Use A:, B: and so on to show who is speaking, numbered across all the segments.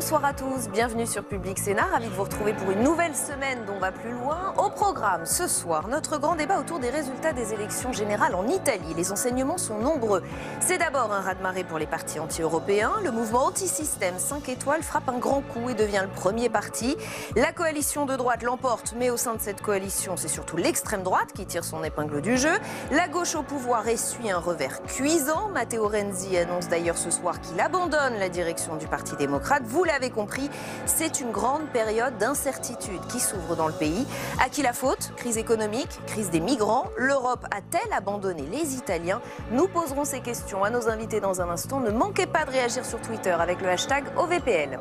A: bonsoir à tous, bienvenue sur Public Sénat, ravi de vous retrouver pour une nouvelle semaine dont on va plus loin. Au programme, ce soir, notre grand débat autour des résultats des élections générales en Italie. Les enseignements sont nombreux. C'est d'abord un raz-de-marée pour les partis anti-européens. Le mouvement anti-système 5 étoiles frappe un grand coup et devient le premier parti. La coalition de droite l'emporte, mais au sein de cette coalition, c'est surtout l'extrême droite qui tire son épingle du jeu. La gauche au pouvoir essuie un revers cuisant. Matteo Renzi annonce d'ailleurs ce soir qu'il abandonne la direction du Parti démocrate. Vous l'avez compris, c'est une grande période d'incertitude qui s'ouvre dans le pays. À qui la faute? Crise économique, crise des migrants. L'Europe a-t-elle abandonné les Italiens? Nous poserons ces questions à nos invités dans un instant. Ne manquez pas de réagir sur Twitter avec le hashtag OVPL.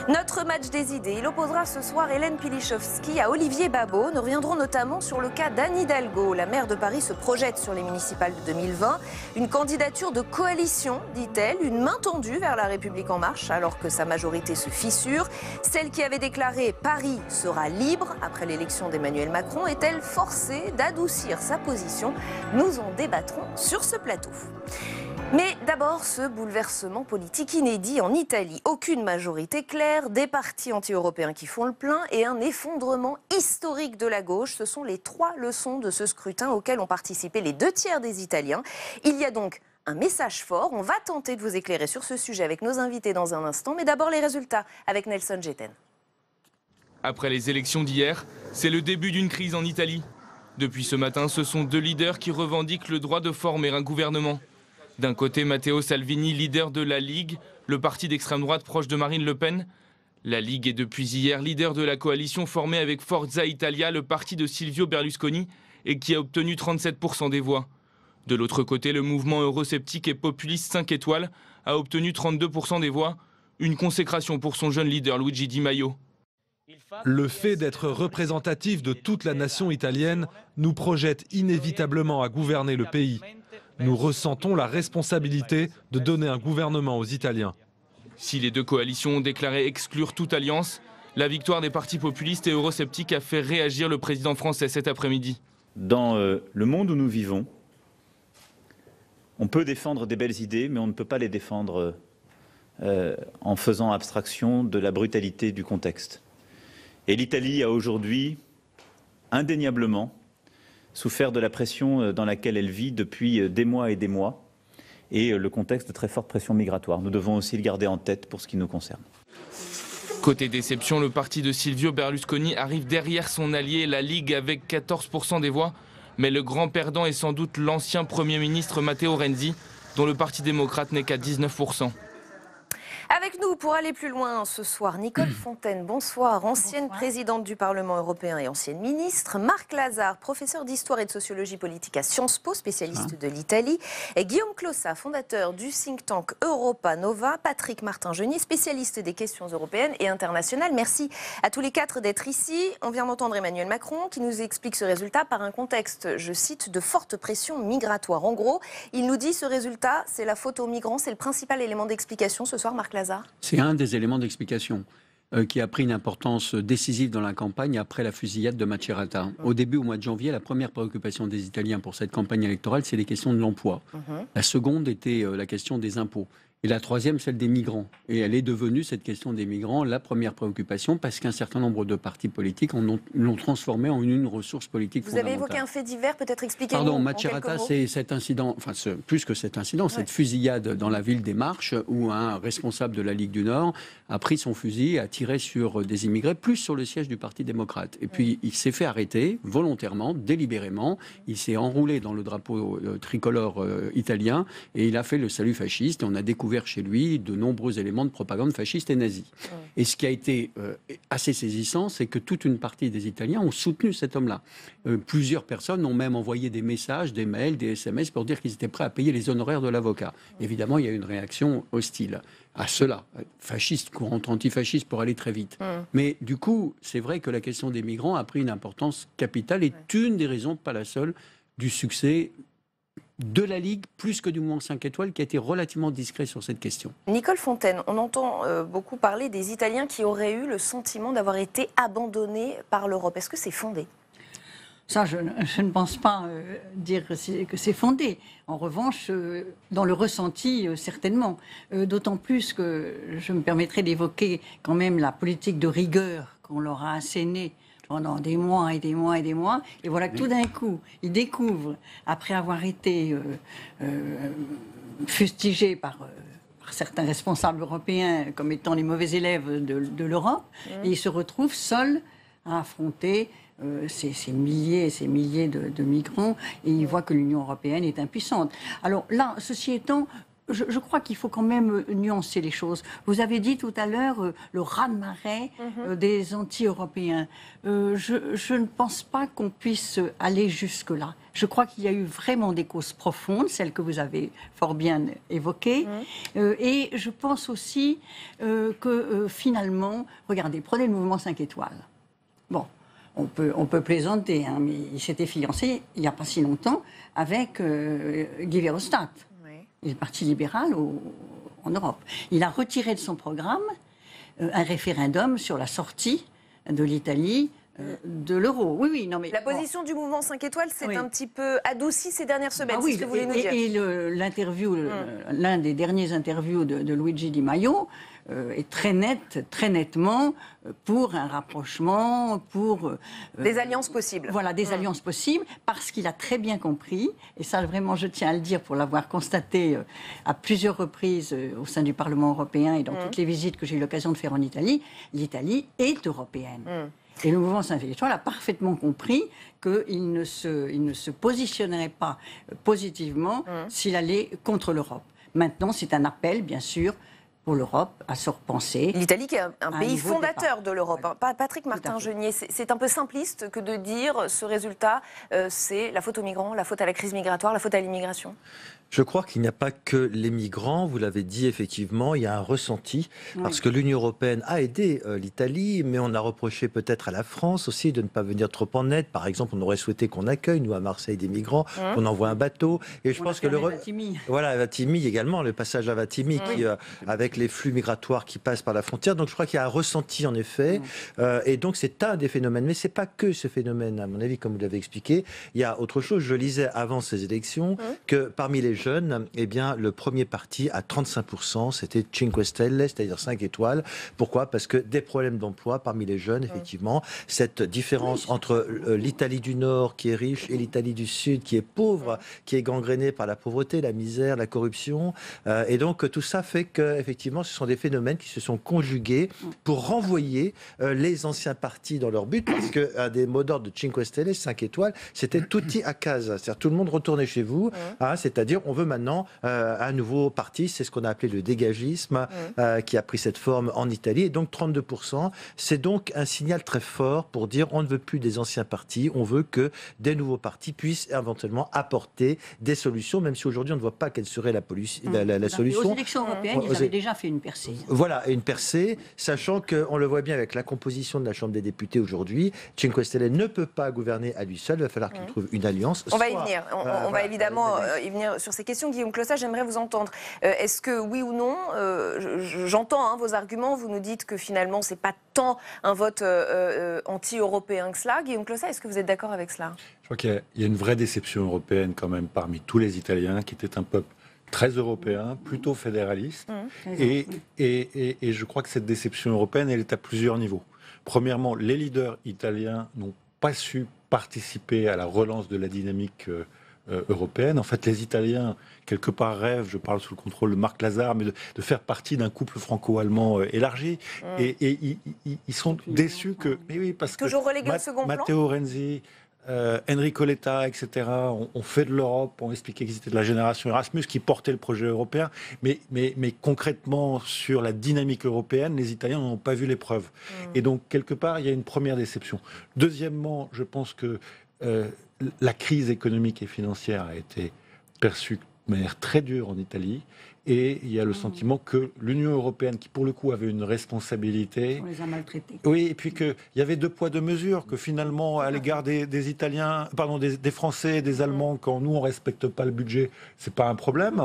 A: Notre match des idées, il opposera ce soir Hélène Pilichowski à Olivier Babot. Nous reviendrons notamment sur le cas d'Anne Hidalgo. La maire de Paris se projette sur les municipales de 2020. Une candidature de coalition, dit-elle, une main tendue vers La République En Marche alors que sa majorité se fissure. Celle qui avait déclaré « Paris sera libre » après l'élection d'Emmanuel Macron est-elle forcée d'adoucir sa position? Nous en débattrons sur ce plateau. Mais d'abord, ce bouleversement politique inédit en Italie. Aucune majorité claire, des partis anti-européens qui font le plein et un effondrement historique de la gauche. Ce sont les 3 leçons de ce scrutin auquel ont participé les 2/3 des Italiens. Il y a donc un message fort. On va tenter de vous éclairer sur ce sujet avec nos invités dans un instant. Mais d'abord les résultats avec Nelson Getten.
B: Après les élections d'hier, c'est le début d'une crise en Italie. Depuis ce matin, ce sont 2 leaders qui revendiquent le droit de former un gouvernement. D'un côté, Matteo Salvini, leader de la Ligue, le parti d'extrême droite proche de Marine Le Pen. La Ligue est depuis hier leader de la coalition formée avec Forza Italia, le parti de Silvio Berlusconi, et qui a obtenu 37% des voix. De l'autre côté, le mouvement eurosceptique et populiste 5 étoiles a obtenu 32% des voix, une consécration pour son jeune leader Luigi Di Maio.
C: Le fait d'être représentatif de toute la nation italienne nous projette inévitablement à gouverner le pays. Nous ressentons la responsabilité de donner un gouvernement aux Italiens.
B: Si les 2 coalitions ont déclaré exclure toute alliance, la victoire des partis populistes et eurosceptiques a fait réagir le président français cet après-midi.
D: Dans le monde où nous vivons, on peut défendre des belles idées, mais on ne peut pas les défendre en faisant abstraction de la brutalité du contexte. Et l'Italie a aujourd'hui indéniablement souffert de la pression dans laquelle elle vit depuis des mois et le contexte de très forte pression migratoire. Nous devons aussi le garder en tête pour ce qui nous concerne.
B: Côté déception, le parti de Silvio Berlusconi arrive derrière son allié, la Ligue, avec 14% des voix. Mais le grand perdant est sans doute l'ancien Premier ministre Matteo Renzi, dont le Parti démocrate n'est qu'à 19%.
A: Avec nous, pour aller plus loin ce soir, Nicole Fontaine, bonsoir, ancienne présidente du Parlement européen et ancienne ministre. Marc Lazare, professeur d'histoire et de sociologie politique à Sciences Po, spécialiste de l'Italie. Et Guillaume Clossat, fondateur du think tank Europa Nova. Patrick Martin-Genier, spécialiste des questions européennes et internationales. Merci à tous les 4 d'être ici. On vient d'entendre Emmanuel Macron qui nous explique ce résultat par un contexte, je cite, de forte pression migratoire. En gros, il nous dit ce résultat, c'est la faute aux migrants, c'est le principal élément d'explication ce soir, Marc Lazare.
E: C'est un des éléments d'explication qui a pris une importance décisive dans la campagne après la fusillade de Macerata. Au début, au mois de janvier, la première préoccupation des Italiens pour cette campagne électorale, c'est les questions de l'emploi. La seconde était la question des impôts. Et la troisième, celle des migrants. Et elle est devenue, cette question des migrants, la première préoccupation parce qu'un certain nombre de partis politiques l'ont transformée en une ressource politique fondamentale.
A: Vous avez évoqué un fait divers, peut-être expliquez-nous.
E: Pardon, Macerata, c'est cet incident, enfin plus que cet incident, cette fusillade dans la ville des Marches où un responsable de la Ligue du Nord a pris son fusil et a tiré sur des immigrés, plus sur le siège du Parti démocrate. Et puis il s'est fait arrêter volontairement, délibérément. Il s'est enroulé dans le drapeau tricolore italien et il a fait le salut fasciste. Et on a découvert chez lui de nombreux éléments de propagande fasciste et nazie. Et ce qui a été assez saisissant, c'est que toute une partie des Italiens ont soutenu cet homme-là. Plusieurs personnes ont même envoyé des messages, des mails, des SMS pour dire qu'ils étaient prêts à payer les honoraires de l'avocat. Évidemment, il y a eu une réaction hostile à cela, fasciste, courant antifasciste pour aller très vite. Mais du coup, c'est vrai que la question des migrants a pris une importance capitale et est une des raisons, pas la seule, du succès de la Ligue, plus que du mouvement 5 étoiles, qui a été relativement discret sur cette question.
A: Nicole Fontaine, on entend beaucoup parler des Italiens qui auraient eu le sentiment d'avoir été abandonnés par l'Europe. Est-ce que c'est fondé ?
F: Ça, je ne pense pas dire que c'est fondé. En revanche, dans le ressenti, certainement. D'autant plus que je me permettrai d'évoquer quand même la politique de rigueur qu'on leur a assénée pendant des mois et des mois et des mois. Et voilà que tout d'un coup, ils découvrent, après avoir été fustigés par certains responsables européens comme étant les mauvais élèves de l'Europe, et ils se retrouvent seuls à affronter ces milliers et ces milliers de migrants, et ils voient que l'Union européenne est impuissante. Alors là, ceci étant, je crois qu'il faut quand même nuancer les choses. Vous avez dit tout à l'heure le raz-de-marée des anti-européens. Je ne pense pas qu'on puisse aller jusque-là. Je crois qu'il y a eu vraiment des causes profondes, celles que vous avez fort bien évoquées. Et je pense aussi que finalement, regardez, prenez le mouvement 5 étoiles. Bon, on peut plaisanter, hein, mais il s'était fiancé il n'y a pas si longtemps avec Guy Verhofstadt. Le Parti libéral en Europe. Il a retiré de son programme un référendum sur la sortie de l'Italie de l'euro. Oui, non, mais
A: la position du mouvement 5 étoiles s'est un petit peu adoucie ces dernières semaines.
F: Oui,
A: c'est ce que vous voulez nous dire.
F: Et l'un des derniers interviews de Luigi Di Maio est très nettement pour un rapprochement, pour
A: des alliances possibles.
F: Voilà, des alliances possibles, parce qu'il a très bien compris, et ça vraiment je tiens à le dire pour l'avoir constaté à plusieurs reprises au sein du Parlement européen et dans toutes les visites que j'ai eu l'occasion de faire en Italie, l'Italie est européenne. Et le mouvement 5 étoiles a parfaitement compris qu'il ne se positionnerait pas positivement s'il allait contre l'Europe. Maintenant, c'est un appel, bien sûr, pour l'Europe à se repenser.
A: L'Italie qui est un pays fondateur de l'Europe. Ouais. Patrick Martin-Genier, c'est un peu simpliste que de dire ce résultat, c'est la faute aux migrants, la faute à la crise migratoire, la faute à l'immigration.
G: Je crois qu'il n'y a pas que les migrants, vous l'avez dit effectivement, il y a un ressenti, parce que l'Union européenne a aidé l'Italie, mais on a reproché peut-être à la France aussi de ne pas venir trop en aide. Par exemple, on aurait souhaité qu'on accueille, nous à Marseille, des migrants, qu'on envoie un bateau. Et je pense que voilà, Vatimi également, le passage à Vatimi, qui, avec les flux migratoires qui passent par la frontière. Donc je crois qu'il y a un ressenti en effet, et donc c'est un des phénomènes. Mais c'est pas que ce phénomène, à mon avis, comme vous l'avez expliqué. Il y a autre chose. Je lisais avant ces élections que parmi les jeunes, eh bien, le premier parti à 35%, c'était Cinque Stelle, c'est-à-dire 5 étoiles. Pourquoi ? Parce que des problèmes d'emploi parmi les jeunes, effectivement, cette différence entre l'Italie du Nord qui est riche et l'Italie du Sud qui est pauvre, qui est gangrénée par la pauvreté, la misère, la corruption. Et donc tout ça fait que, effectivement, ce sont des phénomènes qui se sont conjugués pour renvoyer les anciens partis dans leur but, parce qu'un des mots d'ordre de Cinque Stelle, 5 étoiles, c'était tutti a casa, c'est-à-dire tout le monde retournait chez vous, c'est-à-dire on veut maintenant un nouveau parti, c'est ce qu'on a appelé le dégagisme, qui a pris cette forme en Italie, et donc 32%, c'est donc un signal très fort pour dire on ne veut plus des anciens partis, on veut que des nouveaux partis puissent éventuellement apporter des solutions, même si aujourd'hui on ne voit pas quelle serait la solution.
F: Aux élections européennes, ils avaient déjà fait une percée.
G: Voilà, une percée, sachant qu'on le voit bien avec la composition de la Chambre des députés aujourd'hui, Cinque Stelle ne peut pas gouverner à lui seul, il va falloir qu'il trouve une alliance.
A: On va y venir, on va évidemment y venir sur ces questions. Guillaume Clossat, j'aimerais vous entendre. Est-ce que oui ou non, j'entends vos arguments, vous nous dites que finalement c'est pas tant un vote anti-européen que cela. Guillaume Clossat, est-ce que vous êtes d'accord avec cela ?
H: Je crois qu'il y a une vraie déception européenne quand même parmi tous les Italiens, qui étaient un peuple très européen, plutôt fédéraliste. Et je crois que cette déception européenne, elle est à plusieurs niveaux. Premièrement, les leaders italiens n'ont pas su participer à la relance de la dynamique européenne. En fait, les Italiens, quelque part, rêvent, je parle sous le contrôle de Marc Lazare, mais de faire partie d'un couple franco-allemand élargi. Et ils sont déçus que... Mais oui, parce
A: toujours relégué au second plan.
H: Matteo Renzi, Enrico Letta, etc., ont fait de l'Europe, ont expliqué qu'ils étaient de la génération Erasmus, qui portait le projet européen. Mais concrètement, sur la dynamique européenne, les Italiens n'ont pas vu les preuves. Et donc, quelque part, il y a une première déception. Deuxièmement, je pense que la crise économique et financière a été perçue de manière très dure en Italie. Et il y a le sentiment que l'Union européenne, qui pour le coup avait une responsabilité...
F: On les a maltraités.
H: Oui, et puis qu'il y avait 2 poids 2 mesures, que finalement, à l'égard des Italiens, pardon, des Français et des Allemands, quand nous, on ne respecte pas le budget, c'est pas un problème.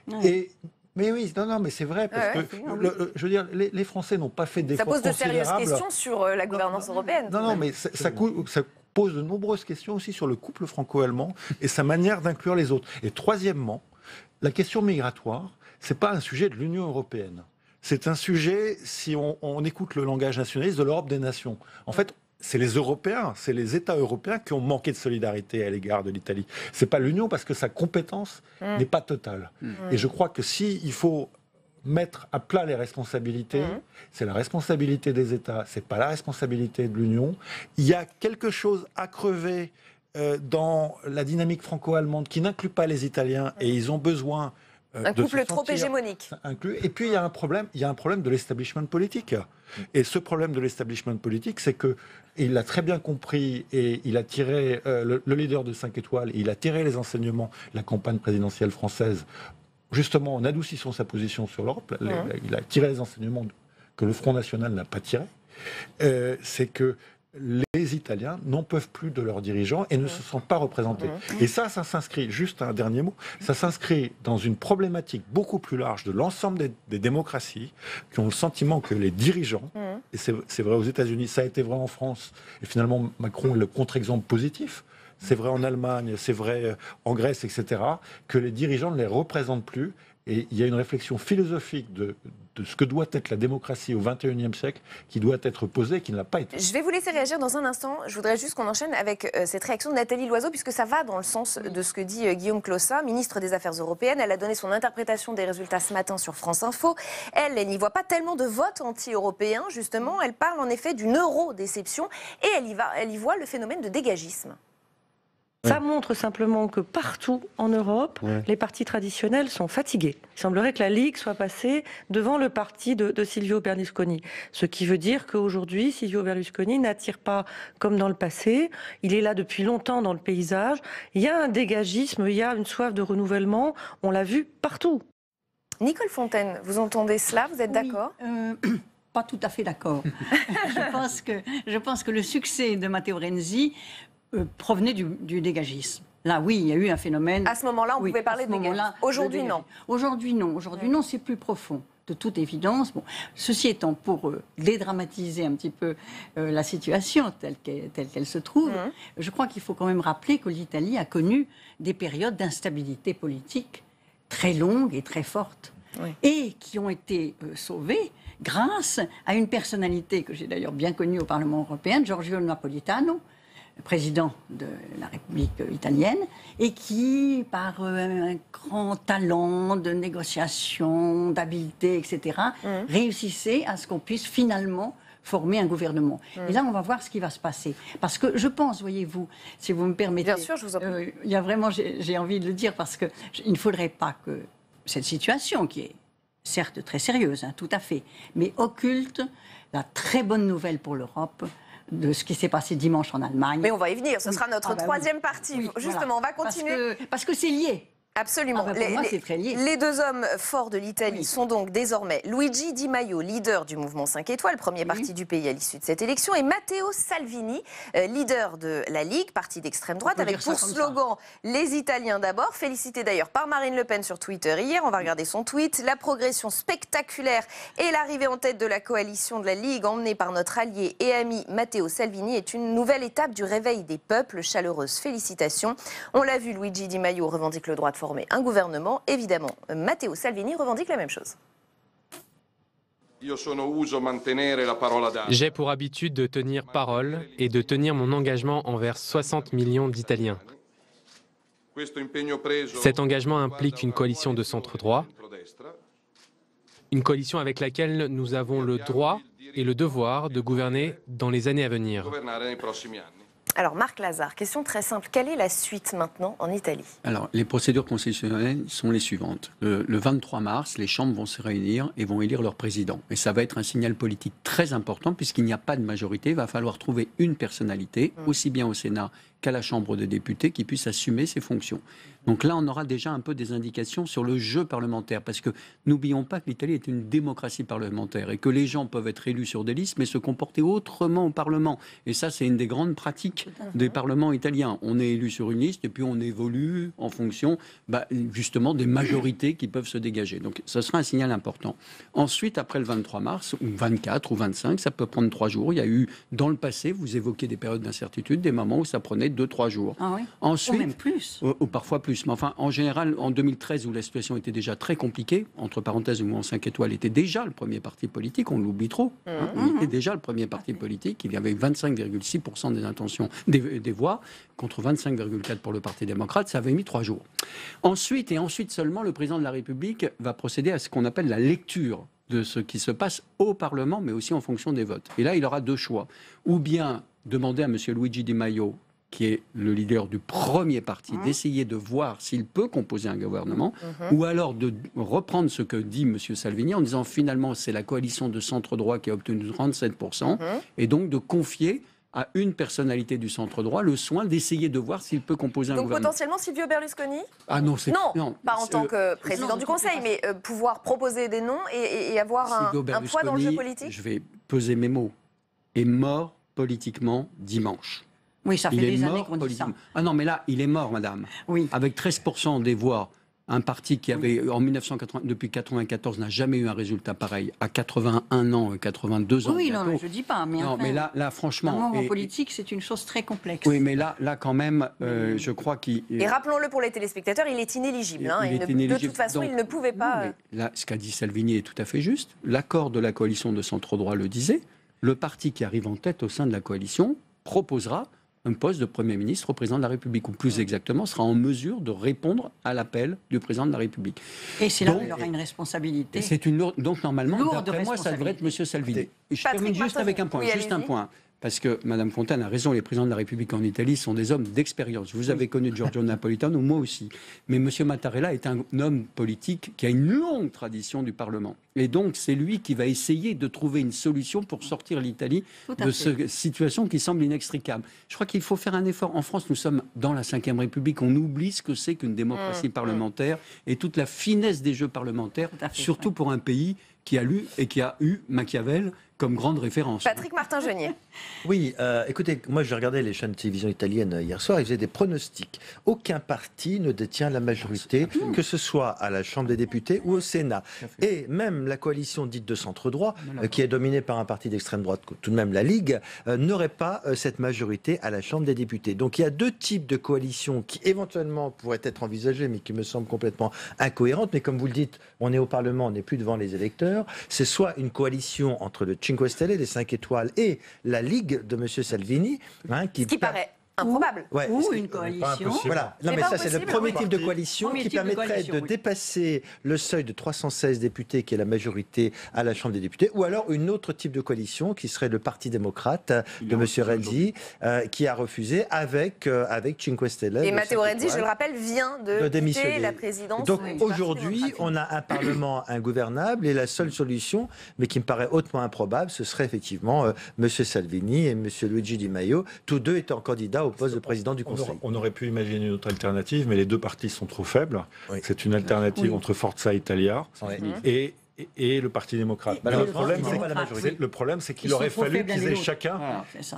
H: Mais oui, non, mais c'est vrai, parce que, je veux dire, les Français n'ont pas fait d'efforts considérables.
A: Ça pose de sérieuses questions sur la gouvernance européenne.
H: Non, mais ça pose de nombreuses questions aussi sur le couple franco-allemand et sa manière d'inclure les autres. Et troisièmement, la question migratoire, c'est pas un sujet de l'Union européenne. C'est un sujet, si on écoute le langage nationaliste, de l'Europe des nations. En fait, c'est les Européens, c'est les États européens qui ont manqué de solidarité à l'égard de l'Italie. C'est pas l'Union parce que sa compétence n'est pas totale. Et je crois que il faut mettre à plat les responsabilités, c'est la responsabilité des États, c'est pas la responsabilité de l'Union. Il y a quelque chose à crever dans la dynamique franco-allemande qui n'inclut pas les Italiens et ils ont besoin
A: un couple trop hégémonique.
H: Et puis il y a un problème de l'establishment politique. Et ce problème de l'establishment politique, c'est que il l'a très bien compris et il a tiré le leader de 5 étoiles, il a tiré les enseignements de la campagne présidentielle française, justement en adoucissant sa position sur l'Europe. Il a tiré les enseignements que le Front National n'a pas tirés. C'est que les Italiens n'en peuvent plus de leurs dirigeants et ne se sentent pas représentés. Et ça s'inscrit, juste un dernier mot, ça s'inscrit dans une problématique beaucoup plus large de l'ensemble des démocraties qui ont le sentiment que les dirigeants, et c'est vrai aux États-Unis, ça a été vrai en France, et finalement Macron est le contre-exemple positif, c'est vrai en Allemagne, c'est vrai en Grèce, etc., que les dirigeants ne les représentent plus. Et il y a une réflexion philosophique de ce que doit être la démocratie au XXIe siècle qui doit être posée et qui ne l'a pas été.
A: Je vais vous laisser réagir dans un instant. Je voudrais juste qu'on enchaîne avec cette réaction de Nathalie Loiseau, puisque ça va dans le sens de ce que dit Guillaume Clossat, ministre des Affaires européennes. Elle a donné son interprétation des résultats ce matin sur France Info. Elle n'y voit pas tellement de vote anti-européen, justement. Elle parle en effet d'une euro-déception et elle y voit le phénomène de dégagisme.
I: Ça montre simplement que partout en Europe, les partis traditionnels sont fatigués. Il semblerait que la Ligue soit passée devant le parti de Silvio Berlusconi. Ce qui veut dire qu'aujourd'hui, Silvio Berlusconi n'attire pas comme dans le passé. Il est là depuis longtemps dans le paysage. Il y a un dégagisme, il y a une soif de renouvellement. On l'a vu partout.
A: Nicole Fontaine, vous entendez cela? Vous êtes d'accord?
F: Pas tout à fait d'accord. je pense que le succès de Matteo Renzi provenait du dégagisme. Là, oui, il y a eu un phénomène.
A: À ce moment-là, on pouvait parler de dégagisme. Aujourd'hui, non.
F: Aujourd'hui, non. Aujourd'hui, non, c'est plus profond. De toute évidence. Bon, ceci étant, pour dédramatiser un petit peu la situation telle qu'elle se trouve, je crois qu'il faut quand même rappeler que l'Italie a connu des périodes d'instabilité politique très longues et très fortes. Et qui ont été sauvées grâce à une personnalité que j'ai d'ailleurs bien connue au Parlement européen, Giorgio Napolitano, président de la République italienne, et qui, par un grand talent de négociation, d'habileté, etc., réussissait à ce qu'on puisse finalement former un gouvernement. Et là, on va voir ce qui va se passer. Parce que je pense, voyez-vous, si vous me permettez...
A: Bien sûr, je vous en prie.
F: Il y a vraiment, j'ai envie de le dire, parce qu'il ne faudrait pas que cette situation, qui est certes très sérieuse, tout à fait, mais occulte la très bonne nouvelle pour l'Europe, de ce qui s'est passé dimanche en Allemagne.
A: Mais on va y venir, ce sera notre troisième partie.
F: Oui,
A: justement, on va continuer.
F: Parce que c'est lié.
A: Absolument.
F: Pour moi, c'est très lié.
A: Les deux hommes forts de l'Italie sont donc désormais Luigi Di Maio, leader du mouvement 5 étoiles, premier parti du pays à l'issue de cette élection, et Matteo Salvini, leader de la Ligue, parti d'extrême droite, avec pour slogan « Les Italiens d'abord », félicité d'ailleurs par Marine Le Pen sur Twitter hier. On va regarder son tweet. La progression spectaculaire et l'arrivée en tête de la coalition de la Ligue, emmenée par notre allié et ami Matteo Salvini, est une nouvelle étape du réveil des peuples. Chaleureuse félicitations. On l'a vu, Luigi Di Maio revendique le droit de former un gouvernement. Évidemment, Matteo Salvini revendique la même chose.
J: J'ai pour habitude de tenir parole et de tenir mon engagement envers 60 millions d'Italiens. Cet engagement implique une coalition de centre-droit, une coalition avec laquelle nous avons le droit et le devoir de gouverner dans les années à venir.
A: Alors Marc Lazare, question très simple. Quelle est la suite maintenant en Italie?
E: Alors les procédures constitutionnelles sont les suivantes. Le 23 mars, les chambres vont se réunir et vont élire leur président. Et ça va être un signal politique très important puisqu'il n'y a pas de majorité. Il va falloir trouver une personnalité, aussi bien au Sénat qu'à la Chambre des députés qui puisse assumer ses fonctions. Donc là, on aura déjà un peu des indications sur le jeu parlementaire, parce que n'oublions pas que l'Italie est une démocratie parlementaire et que les gens peuvent être élus sur des listes, mais se comporter autrement au Parlement. Et ça, c'est une des grandes pratiques des parlements italiens. On est élu sur une liste et puis on évolue en fonction justement des majorités qui peuvent se dégager. Donc ça sera un signal important. Ensuite, après le 23 mars, ou 24 ou 25, ça peut prendre 3 jours. Il y a eu, dans le passé, vous évoquez des périodes d'incertitude, des moments où ça prenait 2-3 jours.
F: Ah oui.
E: Ensuite,
F: ou même plus.
E: Ou parfois plus. Mais enfin, en général, en 2013, où la situation était déjà très compliquée, entre parenthèses, le mouvement 5 étoiles était déjà le premier parti politique, on l'oublie trop. Il était déjà le premier parti politique. Il y avait 25,6% des intentions, des voix, contre 25,4% pour le Parti démocrate. Ça avait mis 3 jours. Ensuite, et ensuite seulement, le président de la République va procéder à ce qu'on appelle la lecture de ce qui se passe au Parlement, mais aussi en fonction des votes. Et là, il aura 2 choix. Ou bien demander à M. Luigi Di Maio, qui est le leader du premier parti, d'essayer de voir s'il peut composer un gouvernement, ou alors de reprendre ce que dit M. Salvini en disant finalement c'est la coalition de centre-droit qui a obtenu 37%, et donc de confier à une personnalité du centre-droit le soin d'essayer de voir s'il peut composer un gouvernement.
A: Donc potentiellement Silvio Berlusconi ?
E: Ah non,
A: non, pas en tant que président du Conseil, mais pouvoir proposer des noms et avoir un poids dans le jeu politique ?
E: Je vais peser mes mots, est mort politiquement dimanche.
F: Oui, ça fait des années qu'on dit ça.
E: Ah non, mais là, il est mort, madame.
F: Oui.
E: Avec 13% des voix, un parti qui avait, en 1980, depuis 1994, n'a jamais eu un résultat pareil, à 81 ans, 82 ans.
F: Oui,
E: bientôt.
F: non, je ne dis pas. Mais,
E: non, mais là franchement...
F: En politique, c'est une chose très complexe.
E: Oui, mais là quand même, je crois qu'il...
A: Et rappelons-le pour les téléspectateurs, il est inéligible. De toute façon, il ne pouvait pas...
E: Non, là, ce qu'a dit Salvini est tout à fait juste. L'accord de la coalition de centre-droit le disait. Le parti qui arrive en tête au sein de la coalition proposera un poste de Premier ministre au président de la République, ou plus exactement, sera en mesure de répondre à l'appel du président de la République.
F: Et c'est là où il aura une responsabilité.
E: Et c'est une lourde, donc normalement, d'après moi, ça devrait être M. Salvini. Et je termine juste avec un point, un point. Parce que Mme Fontaine a raison, les présidents de la République en Italie sont des hommes d'expérience. Vous avez connu Giorgio Napolitano, moi aussi. Mais M. Mattarella est un homme politique qui a une longue tradition du Parlement. Et donc, c'est lui qui va essayer de trouver une solution pour sortir l'Italie de cette situation qui semble inextricable. Je crois qu'il faut faire un effort. En France, nous sommes dans la Ve République. On oublie ce que c'est qu'une démocratie parlementaire et toute la finesse des jeux parlementaires, surtout pour un pays qui a lu et qui a eu Machiavel comme grande référence.
A: Patrick Martin-Genier.
G: Oui, écoutez, moi je regardais les chaînes de télévision italiennes hier soir, ils faisaient des pronostics. Aucun parti ne détient la majorité, que ce soit à la Chambre des députés ou au Sénat. Et même la coalition dite de centre-droit, qui est dominée par un parti d'extrême droite, tout de même la Ligue, n'aurait pas cette majorité à la Chambre des députés. Donc il y a 2 types de coalitions qui éventuellement pourraient être envisagées, mais qui me semblent complètement incohérentes. Mais comme vous le dites, on est au Parlement, on n'est plus devant les électeurs. C'est soit une coalition entre le 5 Stelle, les 5 étoiles et la Ligue de M. Salvini,
A: qui paraît improbable.
F: Ou une coalition.
G: Voilà. Non, mais ça, c'est le premier type de coalition qui permettrait de dépasser le seuil de 316 députés, qui est la majorité à la Chambre des députés, ou alors une autre type de coalition qui serait le Parti démocrate de M. Renzi, qui a refusé avec 5 Stelle.
A: Et Matteo Renzi, je le rappelle, vient de quitter la présidence.
G: Donc aujourd'hui, on a un Parlement ingouvernable et la seule solution, mais qui me paraît hautement improbable, ce serait effectivement M. Salvini et M. Luigi Di Maio, tous deux étant candidats au poste de président du Conseil.
H: On aurait pu imaginer une autre alternative, mais les 2 partis sont trop faibles. Oui. C'est une alternative entre Forza Italia et le Parti démocrate. Le problème, c'est qu'il aurait fallu qu'ils aient chacun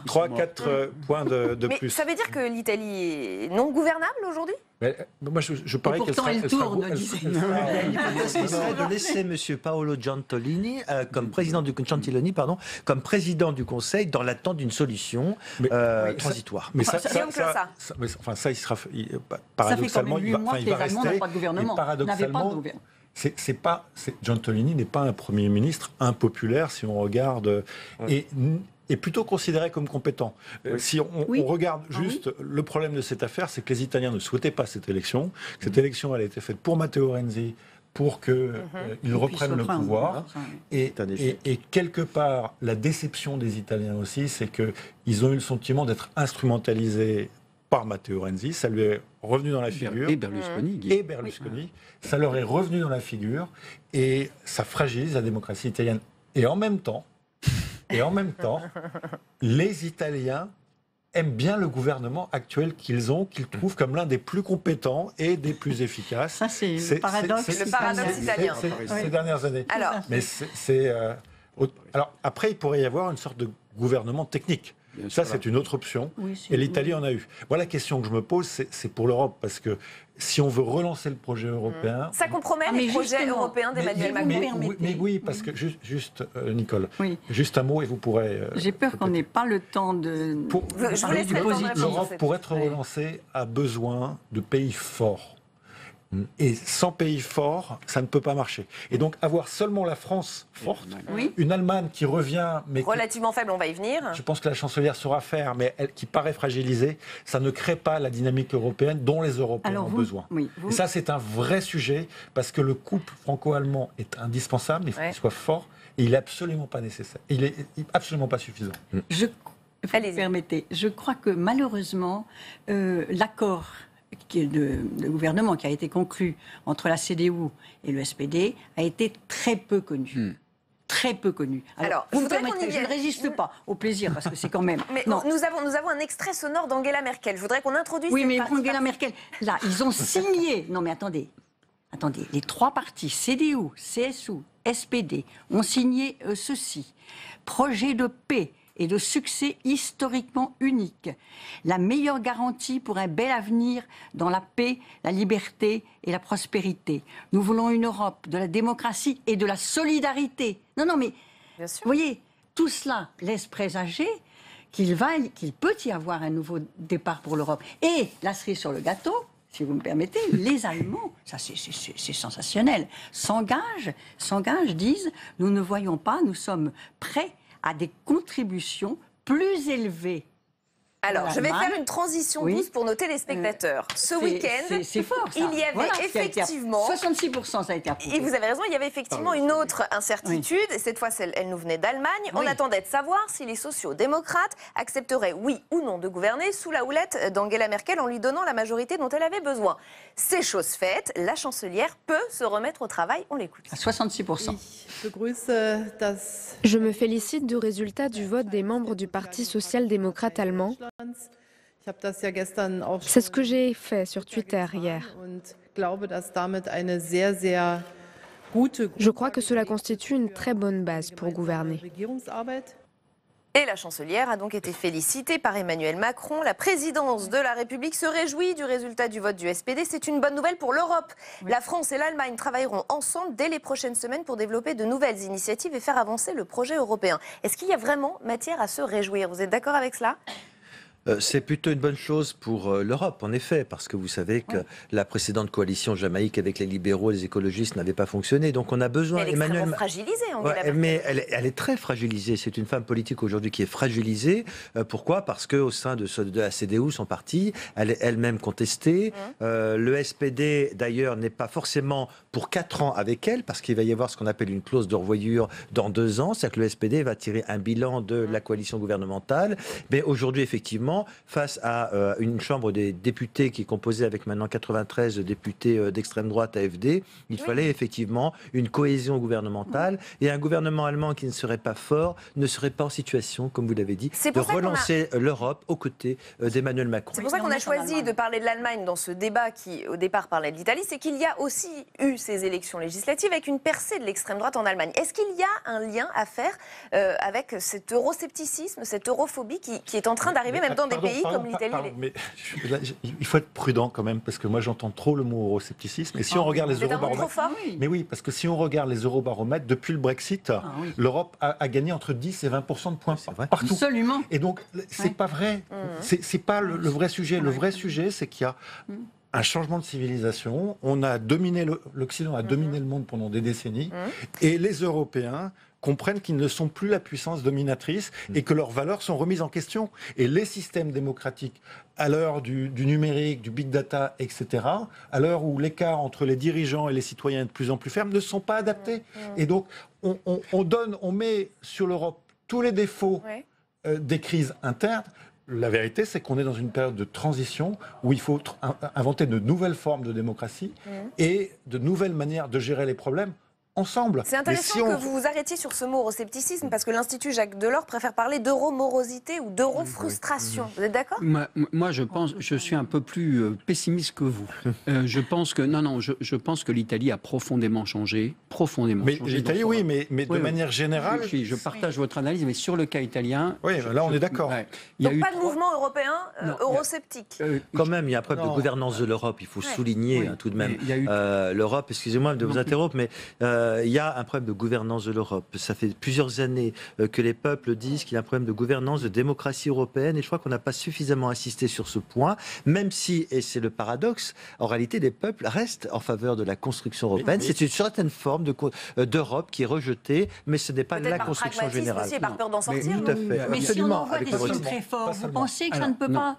H: 3-4 points de
A: mais
H: plus.
A: Ça veut dire que l'Italie est non gouvernable aujourd'hui ?
H: Moi, je parie qu'elle sera...
G: L'hypothèse serait de laisser M. Paolo Gentiloni comme président du Conseil dans l'attente d'une solution transitoire.
H: Mais ça, il sera... Paradoxalement, il va rester... Paradoxalement, Gentiloni n'est pas un Premier ministre impopulaire si on regarde... est plutôt considéré comme compétent. Si on regarde juste le problème de cette affaire, c'est que les Italiens ne souhaitaient pas cette élection. Cette élection, elle a été faite pour Matteo Renzi, pour qu'il reprenne le pouvoir. Et quelque part, la déception des Italiens aussi, c'est qu'ils ont eu le sentiment d'être instrumentalisés par Matteo Renzi. Ça lui est revenu dans la figure.
E: Et Berlusconi.
H: Ça leur est revenu dans la figure. Et ça fragilise la démocratie italienne. Et en même temps, les Italiens aiment bien le gouvernement actuel qu'ils ont, qu'ils trouvent comme l'un des plus compétents et des plus efficaces.
F: Ça, c'est le paradoxe
A: italien.
H: Ces dernières années.
A: Alors,
H: mais alors, après, il pourrait y avoir une sorte de gouvernement technique. Ça, c'est une autre option.
F: Oui,
H: et l'Italie en a eu. Voilà la question que je me pose, c'est pour l'Europe. Parce que si on veut relancer le projet européen...
A: Ça compromet les projets européens d'Emmanuel Macron.
H: Mais oui, parce que juste Nicole, juste un mot et vous pourrez...
F: J'ai peur qu'on n'ait pas le temps de...
H: L'Europe, pour être relancée, a besoin de pays forts. Et sans pays forts, ça ne peut pas marcher. Et donc avoir seulement la France forte, une Allemagne qui revient... mais
A: relativement faible, on va y venir.
H: Je pense que la chancelière saura faire, mais qui paraît fragilisée, ça ne crée pas la dynamique européenne dont les Européens ont besoin. Et ça, c'est un vrai sujet, parce que le couple franco-allemand est indispensable, il faut qu'il soit fort, et il n'est absolument pas nécessaire. Il n'est absolument pas suffisant.
F: Vous me permettez, je crois que malheureusement, l'accord de gouvernement qui a été conclu entre la CDU et le SPD a été très peu connu. Très peu connu. Alors vous me permettrez, je ne résiste pas au plaisir, parce que c'est quand même...
A: Mais nous avons un extrait sonore d'Angela Merkel. Je voudrais qu'on introduise...
F: Oui, mais Angela Merkel, là, ils ont signé... Non, mais attendez, les trois partis, CDU, CSU, SPD, ont signé ceci. Projet de paix et de succès historiquement unique. La meilleure garantie pour un bel avenir dans la paix, la liberté et la prospérité. Nous voulons une Europe de la démocratie et de la solidarité. Non, mais vous voyez, tout cela laisse présager qu'il peut y avoir un nouveau départ pour l'Europe. Et la cerise sur le gâteau, si vous me permettez, les Allemands, ça c'est sensationnel, s'engagent, disent, nous ne voyons pas, nous sommes prêts à des contributions plus élevées.
A: Alors, je vais faire une transition douce pour nos téléspectateurs. Ce week-end,
F: c'est fort, ça.
A: Il y avait effectivement...
F: 66%, ça a été approuvé.
A: Et vous avez raison, il y avait effectivement une autre incertitude. Et cette fois, elle nous venait d'Allemagne. On attendait de savoir si les sociaux-démocrates accepteraient, oui ou non, de gouverner sous la houlette d'Angela Merkel en lui donnant la majorité dont elle avait besoin. C'est chose faite. La chancelière peut se remettre au travail. On l'écoute.
F: À 66%.
K: Je me félicite du résultat du vote des membres du Parti social-démocrate allemand. C'est ce que j'ai fait sur Twitter hier. Je crois que cela constitue une très bonne base pour gouverner.
A: Et la chancelière a donc été félicitée par Emmanuel Macron. La présidence de la République se réjouit du résultat du vote du SPD. C'est une bonne nouvelle pour l'Europe. La France et l'Allemagne travailleront ensemble dès les prochaines semaines pour développer de nouvelles initiatives et faire avancer le projet européen. Est-ce qu'il y a vraiment matière à se réjouir? Vous êtes d'accord avec cela?
G: C'est plutôt une bonne chose pour l'Europe, en effet, parce que vous savez que la précédente coalition Jamaïque avec les libéraux et les écologistes n'avait pas fonctionné. Donc on a besoin...
A: Elle est extrêmement fragilisée, Angela Merkel.
G: Mais elle est très fragilisée. C'est une femme politique aujourd'hui qui est fragilisée. Pourquoi? Parce qu'au sein de la CDU, son parti, elle est elle-même contestée. Le SPD, d'ailleurs, n'est pas forcément pour 4 ans avec elle, parce qu'il va y avoir ce qu'on appelle une clause de revoyure dans 2 ans. C'est-à-dire que le SPD va tirer un bilan de la coalition gouvernementale. Mais aujourd'hui, effectivement, face à une chambre des députés qui est composée avec maintenant 93 députés d'extrême droite AfD, il fallait effectivement une cohésion gouvernementale, et un gouvernement allemand qui ne serait pas fort ne serait pas en situation, comme vous l'avez dit, de relancer l'Europe aux côtés d'Emmanuel Macron.
A: C'est pour ça qu'on a choisi de parler de l'Allemagne dans ce débat qui, au départ, parlait de l'Italie. C'est qu'il y a aussi eu ces élections législatives avec une percée de l'extrême droite en Allemagne. Est-ce qu'il y a un lien à faire avec cet euroscepticisme, cette europhobie qui est en train d'arriver même dans des pays comme l'Italie?
H: Mais il faut être prudent quand même, parce que moi j'entends trop le mot euroscepticisme. Et si on regarde les eurobaromètres... Mais oui, parce que si on regarde les eurobaromètres, depuis le Brexit, l'Europe a gagné entre 10 et 20% de points partout.
F: Absolument.
H: Et donc, c'est pas vrai. C'est pas le vrai sujet. Le vrai sujet, c'est qu'il y a un changement de civilisation. On a dominé l'Occident a dominé le monde pendant des décennies. Et les Européens comprennent qu'ils ne sont plus la puissance dominatrice et que leurs valeurs sont remises en question. Et les systèmes démocratiques, à l'heure du numérique, du big data, etc., à l'heure où l'écart entre les dirigeants et les citoyens est de plus en plus ferme, ne sont pas adaptés. Et donc, on met sur l'Europe tous les défauts des crises internes. La vérité, c'est qu'on est dans une période de transition où il faut inventer de nouvelles formes de démocratie et de nouvelles manières de gérer les problèmes ensemble.
A: C'est intéressant que vous vous arrêtiez sur ce mot euroscepticisme, parce que l'Institut Jacques Delors préfère parler d'euromorosité ou d'eurofrustration. Vous êtes d'accord?
E: Moi, je suis un peu plus pessimiste que vous. Je pense que l'Italie a profondément changé.
H: Mais l'Italie, oui, mais de manière générale...
E: Oui, je partage votre analyse, mais sur le cas italien...
H: Oui, là, on est d'accord.
A: Donc pas de mouvement européen eurosceptique.
G: Quand même, il y a un problème de gouvernance de l'Europe, il faut souligner tout de même. L'Europe, excusez-moi de vous interrompre, mais il y a un problème de gouvernance de l'Europe. Ça fait plusieurs années que les peuples disent qu'il y a un problème de gouvernance, de démocratie européenne, et je crois qu'on n'a pas suffisamment insisté sur ce point, même si, et c'est le paradoxe, en réalité, les peuples restent en faveur de la construction européenne. C'est une certaine forme d'Europe qui est rejetée, mais ce n'est pas la construction générale.
A: Aussi, par peur d'en sortir.
G: Tout à fait.
F: Mais si on envoie des signes très forts, vous pensez que ça ne peut pas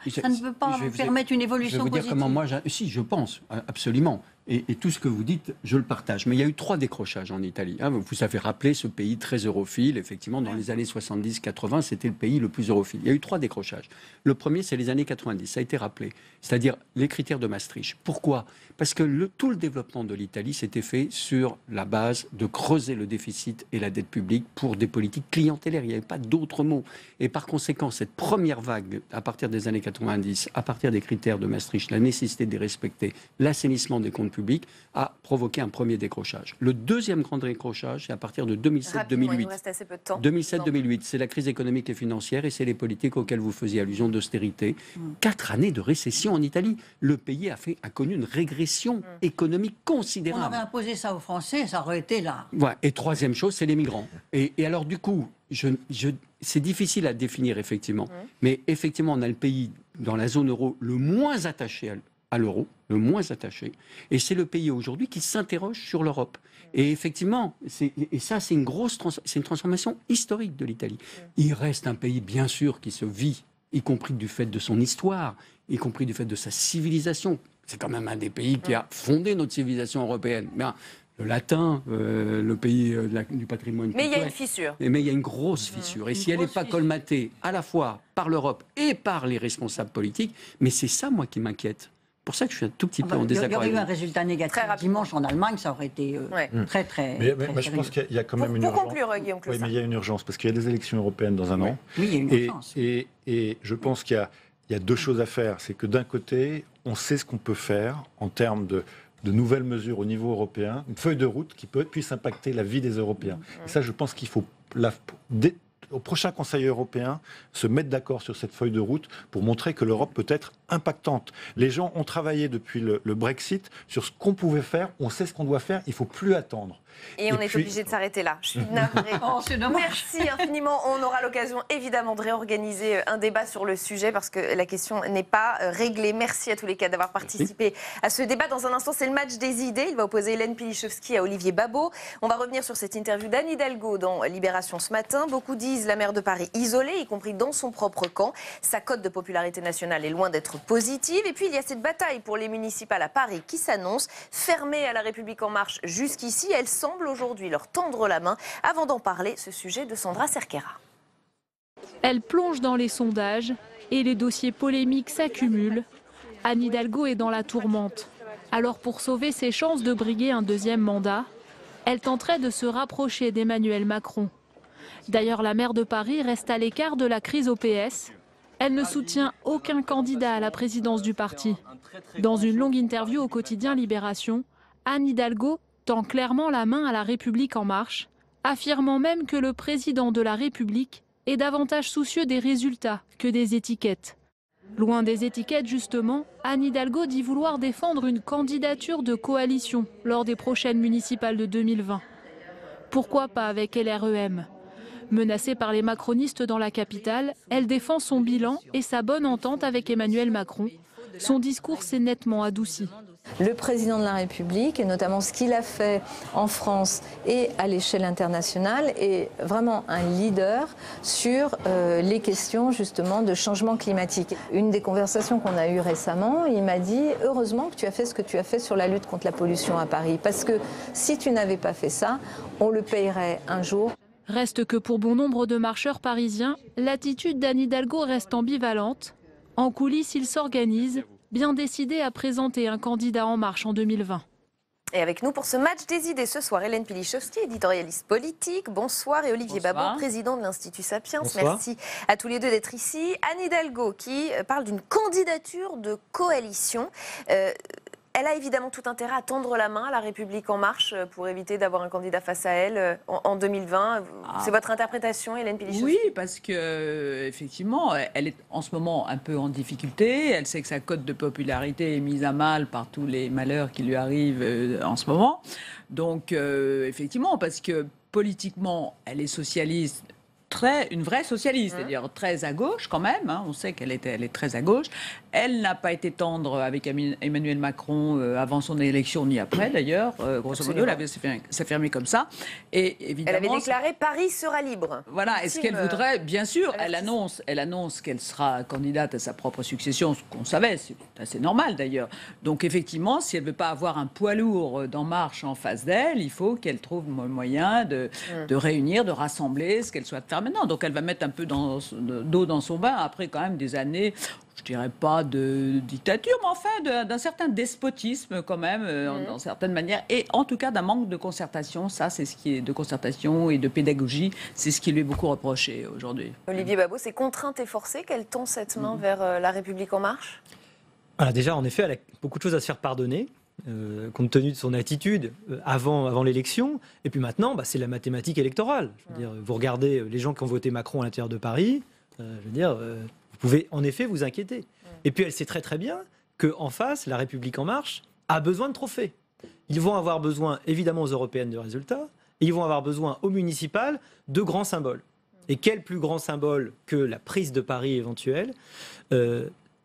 F: permettre une évolution positive?
E: Je vais vous dire comment moi... Si, je pense, absolument. Et tout ce que vous dites, je le partage. Mais il y a eu 3 décrochages en Italie. Vous avez rappelé ce pays très europhile. Effectivement, dans les années 70-80, c'était le pays le plus europhile. Il y a eu 3 décrochages. Le premier, c'est les années 90. Ça a été rappelé. C'est-à-dire les critères de Maastricht. Pourquoi? Parce que tout le développement de l'Italie s'était fait sur la base de creuser le déficit et la dette publique pour des politiques clientélaires. Il n'y avait pas d'autre mot. Et par conséquent, cette première vague, à partir des années 90, à partir des critères de Maastricht, la nécessité de les respecter, l'assainissement des comptes publics, a provoqué un premier décrochage. Le deuxième grand décrochage, c'est à partir de 2007-2008. 2007-2008, c'est la crise économique et financière et c'est les politiques auxquelles vous faisiez allusion d'austérité. 4 années de récession en Italie. Le pays a connu une régression économique considérable.
F: On aurait imposé ça aux Français, ça aurait été là.
E: Ouais. Et troisième chose, c'est les migrants. Et alors du coup, c'est difficile à définir effectivement. Mais effectivement, on a le pays dans la zone euro le moins attaché à l'euro, le moins attaché. Et c'est le pays aujourd'hui qui s'interroge sur l'Europe. Et effectivement, c'est une transformation historique de l'Italie. Il reste un pays, bien sûr, qui se vit, y compris du fait de son histoire, y compris du fait de sa civilisation. C'est quand même un des pays qui a fondé notre civilisation européenne. Le latin, le pays du patrimoine culturel.
A: Mais il y a une fissure.
E: Mais il y a une grosse fissure. Et si elle n'est pas colmatée à la fois par l'Europe et par les responsables politiques, mais c'est ça, moi, qui m'inquiète. C'est pour ça que je suis un tout petit peu en désaccord.
F: Il y aurait eu un résultat négatif dimanche en Allemagne, ça aurait été très
H: mais je pense qu'il y a quand même une urgence.
A: Pour conclure, Guillaume Clossard.
H: Oui, mais il y a une urgence, parce qu'il y a des élections européennes dans un an.
F: Oui, il y a une urgence.
H: Et je pense qu'il y a 2 choses à faire. C'est que d'un côté, on sait ce qu'on peut faire en termes de nouvelles mesures au niveau européen, une feuille de route qui puisse impacter la vie des Européens. Et ça, je pense qu'il faut, au prochain Conseil européen, se mettre d'accord sur cette feuille de route pour montrer que l'Europe peut être impactante. Les gens ont travaillé depuis le Brexit sur ce qu'on pouvait faire, on sait ce qu'on doit faire, il ne faut plus attendre.
A: Et on est obligé de s'arrêter là. Je suis navrée.
F: C'est dommage.
A: Merci infiniment. On aura l'occasion évidemment de réorganiser un débat sur le sujet parce que la question n'est pas réglée. Merci à tous les 4 d'avoir participé à ce débat. Dans un instant, c'est le match des idées. Il va opposer Hélène Pilichowski à Olivier Babot. On va revenir sur cette interview d'Anne Hidalgo dans Libération ce matin. Beaucoup disent la maire de Paris isolée, y compris dans son propre camp. Sa cote de popularité nationale est loin d'être positive. Et puis il y a cette bataille pour les municipales à Paris qui s'annonce. Fermée à La République En Marche jusqu'ici, elle semble aujourd'hui leur tendre la main. Avant d'en parler, ce sujet de Sandra Cerquera.
L: Elle plonge dans les sondages et les dossiers polémiques s'accumulent. Anne Hidalgo est dans la tourmente. Alors pour sauver ses chances de briguer un 2e mandat, elle tenterait de se rapprocher d'Emmanuel Macron. D'ailleurs, la maire de Paris reste à l'écart de la crise au PS. Elle ne soutient aucun candidat à la présidence du parti. Dans une longue interview au quotidien Libération, Anne Hidalgo tend clairement la main à La République En Marche, affirmant même que le président de la République est davantage soucieux des résultats que des étiquettes. Loin des étiquettes justement, Anne Hidalgo dit vouloir défendre une candidature de coalition lors des prochaines municipales de 2020. Pourquoi pas avec LREM ? Menacée par les macronistes dans la capitale, elle défend son bilan et sa bonne entente avec Emmanuel Macron. Son discours s'est nettement adouci.
M: Le président de la République, et notamment ce qu'il a fait en France et à l'échelle internationale, est vraiment un leader sur les questions justement de changement climatique. Une des conversations qu'on a eues récemment, il m'a dit « Heureusement que tu as fait ce que tu as fait sur la lutte contre la pollution à Paris, parce que si tu n'avais pas fait ça, on le payerait un jour. »
L: Reste que pour bon nombre de marcheurs parisiens, l'attitude d'Anne Hidalgo reste ambivalente. En coulisses, ils s'organisent, bien décidés à présenter un candidat En Marche en 2020.
A: Et avec nous pour ce match des idées ce soir, Hélène Pilichowski, éditorialiste politique. Bonsoir. Et Olivier Babot, président de l'Institut Sapiens.
N: Bonsoir.
A: Merci à tous les deux d'être ici. Anne Hidalgo qui parle d'une candidature de coalition. Elle a évidemment tout intérêt à tendre la main à La République En Marche pour éviter d'avoir un candidat face à elle en 2020. C'est votre interprétation, Hélène Pilichowski?
N: Oui, parce que effectivement, elle est en ce moment un peu en difficulté. Elle sait que sa cote de popularité est mise à mal par tous les malheurs qui lui arrivent en ce moment. Donc, effectivement, parce que politiquement, elle est socialiste. Une vraie socialiste, c'est-à-dire très à gauche quand même, on sait qu'elle est très à gauche. Elle n'a pas été tendre avec Emmanuel Macron avant son élection, ni après d'ailleurs. Grosso modo, elle avait s'affirmé comme ça. Et évidemment,
A: elle avait déclaré « Paris sera libre ».
N: Voilà, est-ce qu'elle voudrait, bien sûr, elle annonce qu'elle sera candidate à sa propre succession, ce qu'on savait, c'est assez normal d'ailleurs. Donc effectivement, si elle ne veut pas avoir un poids lourd d'En Marche en face d'elle, il faut qu'elle trouve le moyen de réunir, de rassembler ce qu'elle souhaite faire maintenant. Donc elle va mettre un peu d'eau dans son bain après quand même des années, je dirais pas de dictature, mais enfin d'un certain despotisme quand même, dans certaines manières, et en tout cas d'un manque de concertation. Ça, c'est ce qui est de concertation et de pédagogie, c'est ce qui lui est beaucoup reproché aujourd'hui.
A: Olivier Babot, c'est contrainte et forcée qu'elle tend cette main vers La République En Marche?
O: Voilà, déjà, en effet, elle a beaucoup de choses à se faire pardonner. Compte tenu de son attitude avant l'élection. Et puis maintenant, c'est la mathématique électorale. Je veux dire, vous regardez les gens qui ont voté Macron à l'intérieur de Paris, je veux dire, vous pouvez en effet vous inquiéter. Et puis elle sait très très bien qu'en face, La République En Marche a besoin de trophées. Ils vont avoir besoin, évidemment, aux européennes de résultats, et ils vont avoir besoin aux municipales de grands symboles. Et quel plus grand symbole que la prise de Paris éventuelle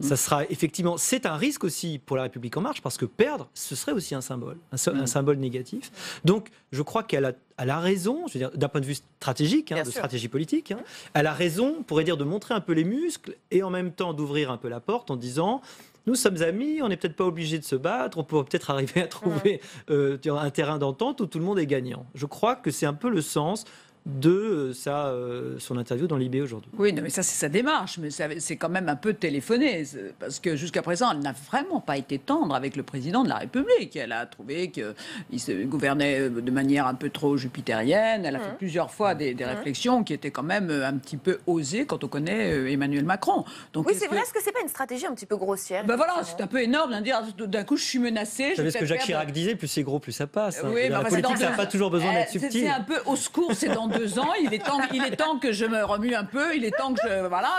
O: ça sera effectivement, c'est un risque aussi pour La République En Marche, parce que perdre, ce serait aussi un symbole, un symbole négatif. Donc, je crois qu'elle a raison, je veux dire, d'un point de vue stratégique, de stratégie politique, elle a raison, pourrait dire, de montrer un peu les muscles et en même temps d'ouvrir un peu la porte en disant... Nous sommes amis, on n'est peut-être pas obligé de se battre, on peut peut-être arriver à trouver un terrain d'entente où tout le monde est gagnant. Je crois que c'est un peu le sens de son interview dans Libé aujourd'hui.
N: Oui, non, mais ça c'est sa démarche, mais c'est quand même un peu téléphoné, parce que jusqu'à présent elle n'a vraiment pas été tendre avec le président de la République. Elle a trouvé qu'il se gouvernait de manière un peu trop jupitérienne. Elle a fait plusieurs fois des réflexions qui étaient quand même un petit peu osées quand on connaît Emmanuel Macron. Donc,
A: oui, c'est vrai, est-ce que c'est pas une stratégie un petit peu grossière?
N: Voilà, c'est un peu énorme de dire d'un coup je suis menacée.
O: Vous savez ce que Jacques Chirac disait, plus c'est gros, plus ça passe.
N: Oui,
O: la politique, ça n'a pas toujours besoin d'être subtil.
N: C'est un peu au secours, c'est dans 2 ans, il est temps que je me remue un peu, il est temps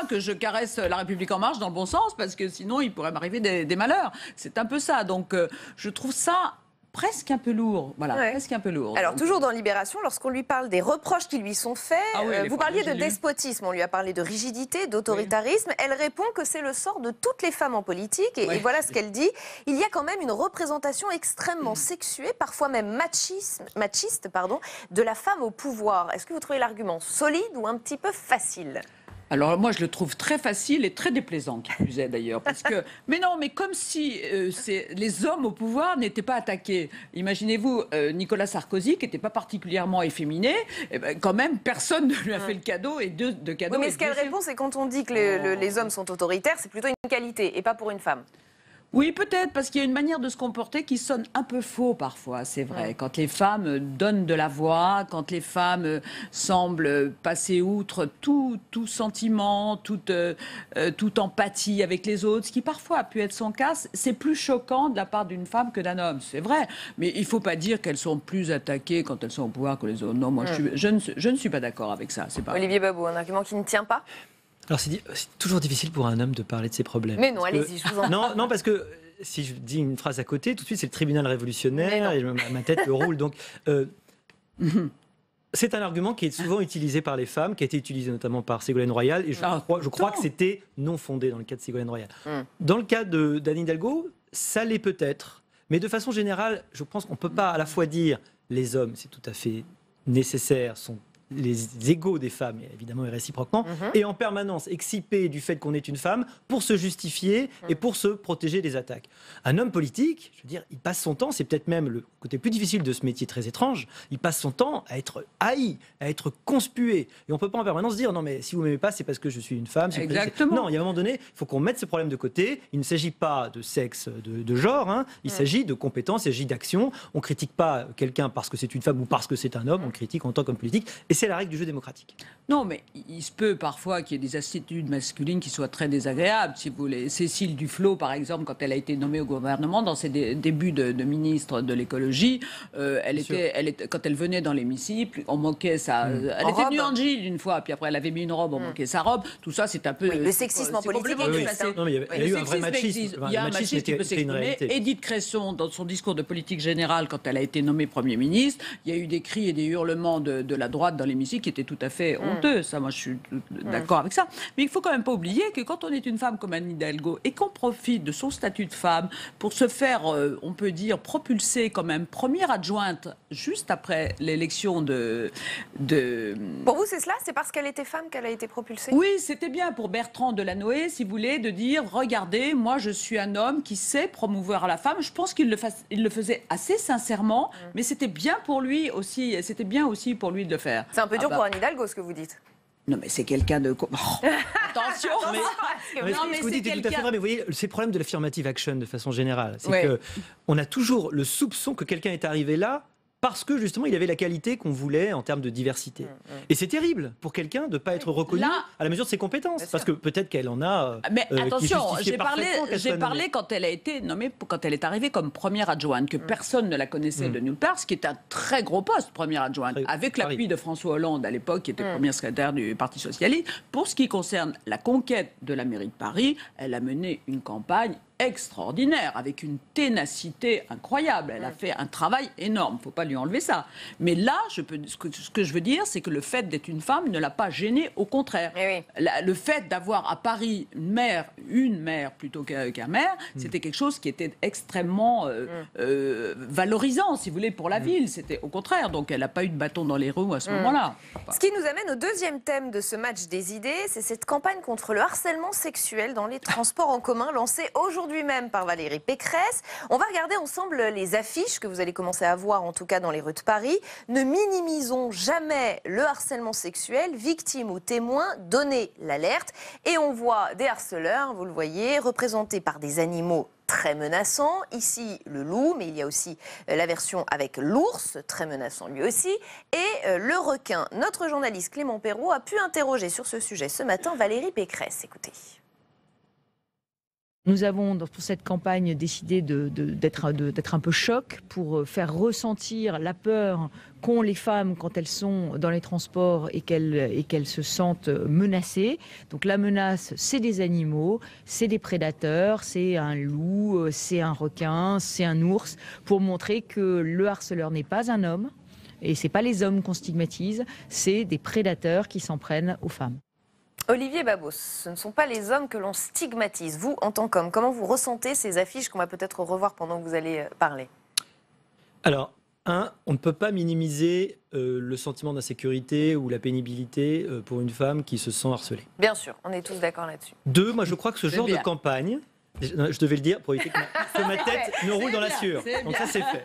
N: que je caresse La République En Marche dans le bon sens, parce que sinon il pourrait m'arriver des malheurs. C'est un peu ça. Donc je trouve ça presque un peu lourd. Voilà, presque un peu lourd.
A: Alors, toujours dans Libération, lorsqu'on lui parle des reproches qui lui sont faits, vous parliez de despotisme, on lui a parlé de rigidité, d'autoritarisme. Elle répond que c'est le sort de toutes les femmes en politique. Et voilà ce qu'elle dit. Il y a quand même une représentation extrêmement sexuée, parfois même machiste, de la femme au pouvoir. Est-ce que vous trouvez l'argument solide ou un petit peu facile ?
N: Alors moi, je le trouve très facile et très déplaisant, qui plus est d'ailleurs. Parce que, mais comme si les hommes au pouvoir n'étaient pas attaqués. Imaginez-vous Nicolas Sarkozy, qui n'était pas particulièrement efféminé, quand même, personne ne lui a fait le cadeau et de cadeaux.
A: Oui, mais ce qu'elle répond, c'est quand on dit que les hommes sont autoritaires, c'est plutôt une qualité et pas pour une femme.
N: Oui, peut-être, parce qu'il y a une manière de se comporter qui sonne un peu faux parfois, c'est vrai. Quand les femmes donnent de la voix, quand les femmes semblent passer outre tout sentiment, toute empathie avec les autres, ce qui parfois a pu être son cas, c'est plus choquant de la part d'une femme que d'un homme, c'est vrai. Mais il ne faut pas dire qu'elles sont plus attaquées quand elles sont au pouvoir que les autres. Non, moi, je ne suis pas d'accord avec ça. C'est pas
A: Olivier Babot, un argument qui ne tient pas ?
O: Alors c'est toujours difficile pour un homme de parler de ses problèmes.
A: Mais non, allez-y, je vous en prie.
O: Non, parce que si je dis une phrase à côté, tout de suite c'est le tribunal révolutionnaire et ma tête le roule. Donc c'est un argument qui est souvent utilisé par les femmes, qui a été utilisé notamment par Ségolène Royal, et je crois que c'était non fondé dans le cas de Ségolène Royal. Dans le cas d'Anne Hidalgo, ça l'est peut-être, mais de façon générale, je pense qu'on ne peut pas à la fois dire les hommes, c'est tout à fait nécessaire, sont les égaux des femmes, évidemment et réciproquement, et en permanence excipés du fait qu'on est une femme pour se justifier et pour se protéger des attaques. Un homme politique, je veux dire, il passe son temps, c'est peut-être même le côté plus difficile de ce métier très étrange, il passe son temps à être haï, à être conspué. Et on ne peut pas en permanence dire, non mais si vous ne m'aimez pas, c'est parce que je suis une femme.
N: Exactement.
O: Non, il y a un moment donné, il faut qu'on mette ce problème de côté. Il ne s'agit pas de sexe, de genre, hein. Il s'agit de compétences, il s'agit d'action. On ne critique pas quelqu'un parce que c'est une femme ou parce que c'est un homme, on le critique en tant qu'homme politique. Et c'est la règle du jeu démocratique.
N: Non, mais il se peut parfois qu'il y ait des attitudes masculines qui soient très désagréables. Si vous voulez, Cécile Duflot, par exemple, quand elle a été nommée au gouvernement, dans ses débuts de ministre de l'écologie, quand elle venait dans l'hémicycle, on moquait sa... Elle était nue en jean une fois, puis après elle avait mis une robe, on moquait sa robe. Tout ça, c'est un peu...
A: le sexisme en politique est dépassé.
O: Non, mais il y a eu un vrai machisme.
N: Il y a un machisme qui peut s'exprimer. Édith Cresson, dans son discours de politique générale, quand elle a été nommée Premier ministre, il y a eu des cris et des hurlements de la droite dans l'hémicycle qui étaient tout à fait honteux. Ça, moi, je suis d'accord avec ça. Mais il ne faut quand même pas oublier que quand on est une femme comme Anne Hidalgo et qu'on profite de son statut de femme pour se faire, on peut dire, propulser quand même première adjointe juste après l'élection de...
A: Pour vous, c'est cela? C'est parce qu'elle était femme qu'elle a été propulsée?
N: Oui, c'était bien pour Bertrand Delanoë, si vous voulez, de dire, regardez, moi je suis un homme qui sait promouvoir la femme. Je pense qu'il le faisait assez sincèrement, mais c'était bien pour lui aussi, c'était bien aussi pour lui de le faire.
A: C'est un peu dur pour Anne Hidalgo, ce que vous dites.
N: Non, mais c'est quelqu'un de... Attention.
O: Ce que vous dites est tout à fait vrai, mais vous voyez, c'est le problème de l'affirmative action de façon générale. C'est qu'on a toujours le soupçon que quelqu'un est arrivé là parce que justement il avait la qualité qu'on voulait en termes de diversité. Et c'est terrible pour quelqu'un de ne pas être reconnu à la mesure de ses compétences, parce que peut-être qu'elle en a...
N: Mais attention, j'ai parlé quand elle a été nommée, quand elle est arrivée comme première adjointe, que personne ne la connaissait de nulle part, ce qui est un très gros poste, première adjointe, avec l'appui de François Hollande à l'époque, qui était premier secrétaire du Parti Socialiste. Pour ce qui concerne la conquête de la mairie de Paris, elle a mené une campagne extraordinaire, avec une ténacité incroyable. Elle a fait un travail énorme, il ne faut pas lui enlever ça. Mais là, ce que je veux dire, c'est que le fait d'être une femme ne l'a pas gênée, au contraire. Le fait d'avoir à Paris une maire plutôt qu'un maire, c'était quelque chose qui était extrêmement valorisant, si vous voulez, pour la ville. C'était au contraire. Donc elle n'a pas eu de bâton dans les roues à ce moment-là.
A: Ce qui nous amène au deuxième thème de ce match des idées, c'est cette campagne contre le harcèlement sexuel dans les transports en commun lancée aujourd'hui même par Valérie Pécresse. On va regarder ensemble les affiches que vous allez commencer à voir, en tout cas dans les rues de Paris. Ne minimisons jamais le harcèlement sexuel, victime ou témoin, donnez l'alerte. Et on voit des harceleurs, vous le voyez, représentés par des animaux très menaçants. Ici, le loup, mais il y a aussi la version avec l'ours, très menaçant lui aussi, et le requin. Notre journaliste Clément Perrault a pu interroger sur ce sujet ce matin Valérie Pécresse. Écoutez.
P: Nous avons, pour cette campagne, décidé d'être un peu choc pour faire ressentir la peur qu'ont les femmes quand elles sont dans les transports et qu'elles se sentent menacées. Donc la menace, c'est des animaux, c'est des prédateurs, c'est un loup, c'est un requin, c'est un ours, pour montrer que le harceleur n'est pas un homme, et ce n'est pas les hommes qu'on stigmatise, c'est des prédateurs qui s'en prennent aux femmes.
A: Olivier Babos, ce ne sont pas les hommes que l'on stigmatise. Vous, en tant qu'homme, comment vous ressentez ces affiches qu'on va peut-être revoir pendant que vous allez parler?
O: Alors, on ne peut pas minimiser le sentiment d'insécurité ou la pénibilité pour une femme qui se sent harcelée.
A: Bien sûr, on est tous d'accord là-dessus.
O: 2, moi je crois que ce genre de campagne... Je devais le dire pour éviter que ma tête ne roule dans la sueur. Donc ça, c'est fait.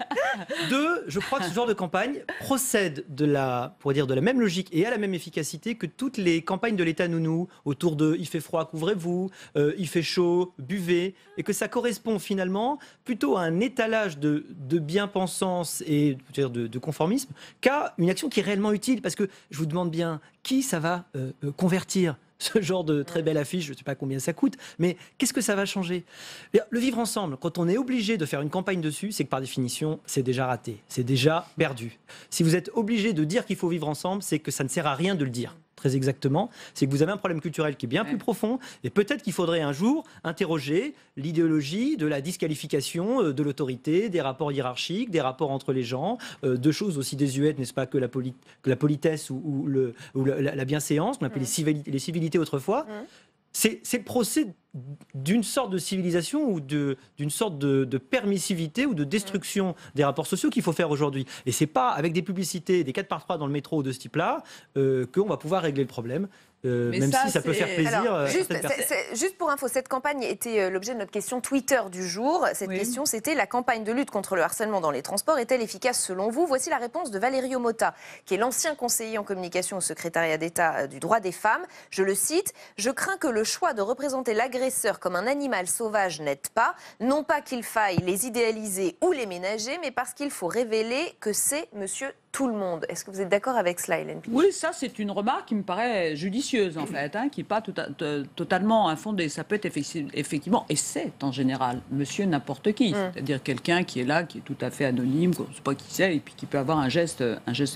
O: 2, je crois que ce genre de campagne procède de la même logique et à la même efficacité que toutes les campagnes de l'État nounou autour de « il fait froid, couvrez-vous »,« il fait chaud, buvez », et que ça correspond finalement plutôt à un étalage de bien-pensance et de conformisme qu'à une action qui est réellement utile. Parce que je vous demande bien, qui ça va convertir ? Ce genre de très belle affiche, je ne sais pas combien ça coûte, mais qu'est-ce que ça va changer? Le vivre ensemble, quand on est obligé de faire une campagne dessus, c'est que par définition, c'est déjà raté, c'est déjà perdu. Si vous êtes obligé de dire qu'il faut vivre ensemble, c'est que ça ne sert à rien de le dire. Très exactement, c'est que vous avez un problème culturel qui est bien plus profond, et peut-être qu'il faudrait un jour interroger l'idéologie de la disqualification de l'autorité, des rapports hiérarchiques, des rapports entre les gens, de choses aussi désuètes, n'est-ce pas, que la politesse ou la bienséance, qu'on appelait les civilités autrefois. C'est le procès d'une sorte de civilisation ou d'une sorte de permissivité ou de destruction des rapports sociaux qu'il faut faire aujourd'hui. Et c'est pas avec des publicités, des 4x3 dans le métro de ce type-là, qu'on va pouvoir régler le problème. Même si ça peut faire plaisir.
A: Alors, juste pour info, cette campagne était l'objet de notre question Twitter du jour. Cette question, c'était: la campagne de lutte contre le harcèlement dans les transports est-elle efficace selon vous? Voici la réponse de Valerio Motta, qui est l'ancien conseiller en communication au secrétariat d'État du droit des femmes. Je le cite: je crains que le choix de représenter l'agresseur comme un animal sauvage n'aide pas. Non pas qu'il faille les idéaliser ou les ménager, mais parce qu'il faut révéler que c'est monsieur tout le monde. Est-ce que vous êtes d'accord avec cela, Hélène Piche?
N: Oui, ça c'est une remarque qui me paraît judicieuse en fait, qui n'est pas totalement infondée. Ça peut être effectivement, et c'est en général, monsieur n'importe qui, c'est-à-dire quelqu'un qui est là, qui est tout à fait anonyme, qu'on ne sait pas qui c'est, et puis qui peut avoir un geste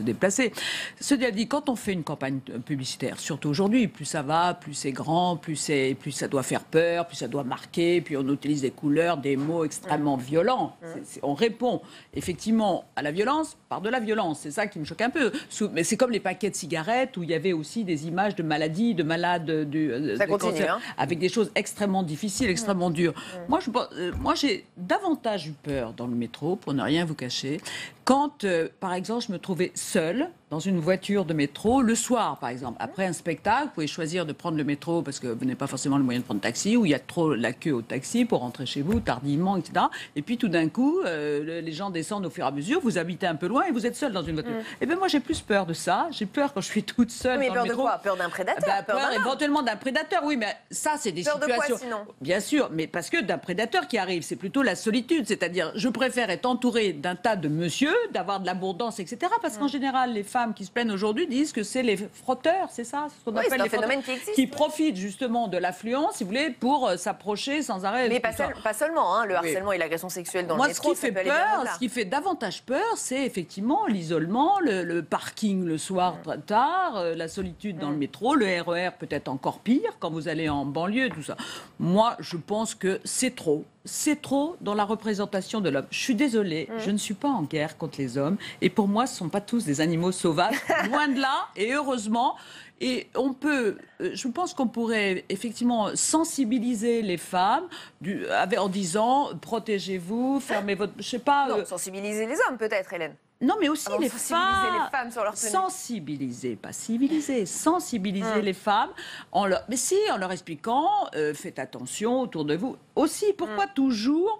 N: déplacé. Cela dit, quand on fait une campagne publicitaire, surtout aujourd'hui, plus ça va, plus c'est grand, plus ça doit faire peur, plus ça doit marquer, puis on utilise des couleurs, des mots extrêmement violents. On répond effectivement à la violence par de la violence. C'est ça qui me choque un peu. Mais c'est comme les paquets de cigarettes où il y avait aussi des images de maladies, de malades avec des choses extrêmement difficiles, extrêmement dures. Moi, j'ai davantage eu peur dans le métro, pour ne rien vous cacher, quand, par exemple, je me trouvais seule dans une voiture de métro, le soir, par exemple. Après un spectacle, vous pouvez choisir de prendre le métro parce que vous n'avez pas forcément le moyen de prendre taxi, ou il y a trop la queue au taxi pour rentrer chez vous tardivement, etc. Et puis tout d'un coup, les gens descendent au fur et à mesure, vous habitez un peu loin et vous êtes seul dans une voiture. Et bien moi, j'ai plus peur de ça. J'ai peur quand je suis toute seule dans le métro.
A: Mais peur de quoi? Peur d'un prédateur?
N: Peur éventuellement d'un prédateur, oui, mais ça, c'est des situations...
A: Peur de quoi, sinon?
N: Bien sûr, mais parce que d'un prédateur qui arrive, c'est plutôt la solitude. C'est-à-dire, je préfère être entourée d'un tas de monsieur, d'avoir de l'abondance, etc. Parce qu'en général, les femmes qui se plaignent aujourd'hui disent que c'est les frotteurs, c'est ça, ce qu'on appelle les
A: phénomène
N: qui profitent justement de l'affluence, si vous voulez, pour s'approcher sans arrêt.
A: Mais pas seulement, le harcèlement et l'agression sexuelle dans le métro,
N: ce qui fait davantage peur, c'est effectivement l'isolement, le parking le soir tard, la solitude dans le métro, le RER peut-être encore pire quand vous allez en banlieue, tout ça. Moi, je pense que c'est trop. C'est trop dans la représentation de l'homme. Je suis désolée, je ne suis pas en guerre contre les hommes. Et pour moi, ce ne sont pas tous des animaux sauvages. Loin de là, et heureusement. Et je pense qu'on pourrait effectivement sensibiliser les femmes en disant protégez-vous, fermez votre... Je sais pas...
A: Non, sensibiliser les hommes peut-être, Hélène.
N: Non, mais aussi les
A: femmes sur leur tenue.
N: Sensibiliser, pas civiliser. Sensibiliser les femmes en leur expliquant, faites attention autour de vous. Aussi, pourquoi toujours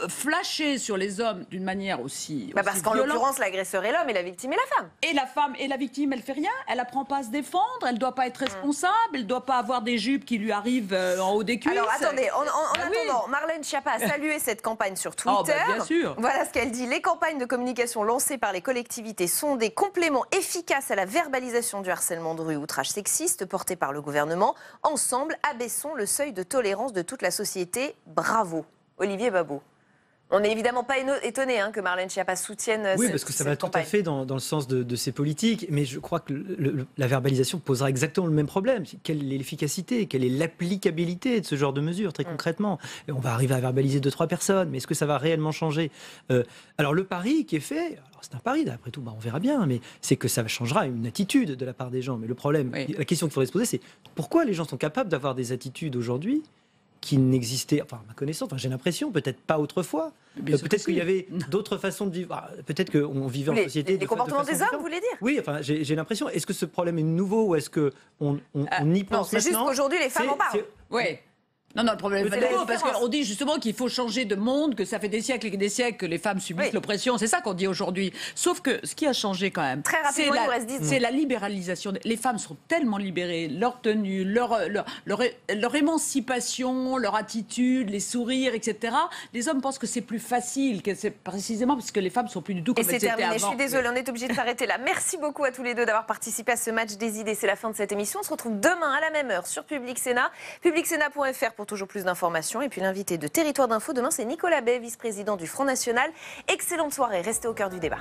N: flasher sur les hommes d'une manière aussi
A: parce qu'en l'occurrence, l'agresseur est l'homme et la victime est la femme.
N: Et la femme et la victime, elle fait rien. Elle n'apprend pas à se défendre. Elle ne doit pas être responsable. Elle ne doit pas avoir des jupes qui lui arrivent en haut des cuisses.
A: Alors attendez, en attendant, Marlène Schiappa a salué cette campagne sur Twitter.
N: Bien sûr.
A: Voilà ce qu'elle dit. Les campagnes de communication lancées par les collectivités sont des compléments efficaces à la verbalisation du harcèlement de rue ou outrage sexiste porté par le gouvernement. Ensemble, abaissons le seuil de tolérance de toute la société. Bravo. Olivier Babot. On n'est évidemment pas étonné que Marlène Schiappa soutienne cette campagne.
O: Oui, parce que ça va tout à fait dans le sens de ses politiques, mais je crois que la verbalisation posera exactement le même problème. Quelle est l'efficacité, quelle est l'applicabilité de ce genre de mesures, très concrètement? Et on va arriver à verbaliser 2-3 personnes, mais est-ce que ça va réellement changer? Alors le pari qui est fait, c'est un pari, après tout, on verra bien, mais c'est que ça changera une attitude de la part des gens. Mais le problème, la question qu'il faudrait se poser, c'est pourquoi les gens sont capables d'avoir des attitudes aujourd'hui qui n'existaient, à ma connaissance, j'ai l'impression, peut-être pas autrefois. Peut-être qu'il y avait d'autres façons de vivre. Peut-être qu'on vivait en société.
A: Les comportements des hommes, vous voulez dire?
O: Oui, j'ai l'impression. Est-ce que ce problème est nouveau ou est-ce qu'on y pense maintenant?
A: C'est juste qu'aujourd'hui, les femmes en parlent.
N: Oui. Non, le problème est nouveau, parce qu'on dit justement qu'il faut changer de monde, que ça fait des siècles et des siècles que les femmes subissent l'oppression. C'est ça qu'on dit aujourd'hui. Sauf que ce qui a changé quand même, c'est la libéralisation. Les femmes sont tellement libérées, leur tenue, leur émancipation, leur attitude, les sourires, etc. Les hommes pensent que c'est plus facile, que c'est précisément parce que les femmes sont plus du tout comme elles étaient avant.
A: Je suis désolée, on est obligé de s'arrêter là. Merci beaucoup à tous les deux d'avoir participé à ce match des idées. C'est la fin de cette émission. On se retrouve demain à la même heure sur Public Sénat, publicsénat.fr pour toujours plus d'informations. Et puis l'invité de Territoire d'Info demain, c'est Nicolas Bay, vice-président du Front National. Excellente soirée, restez au cœur du débat.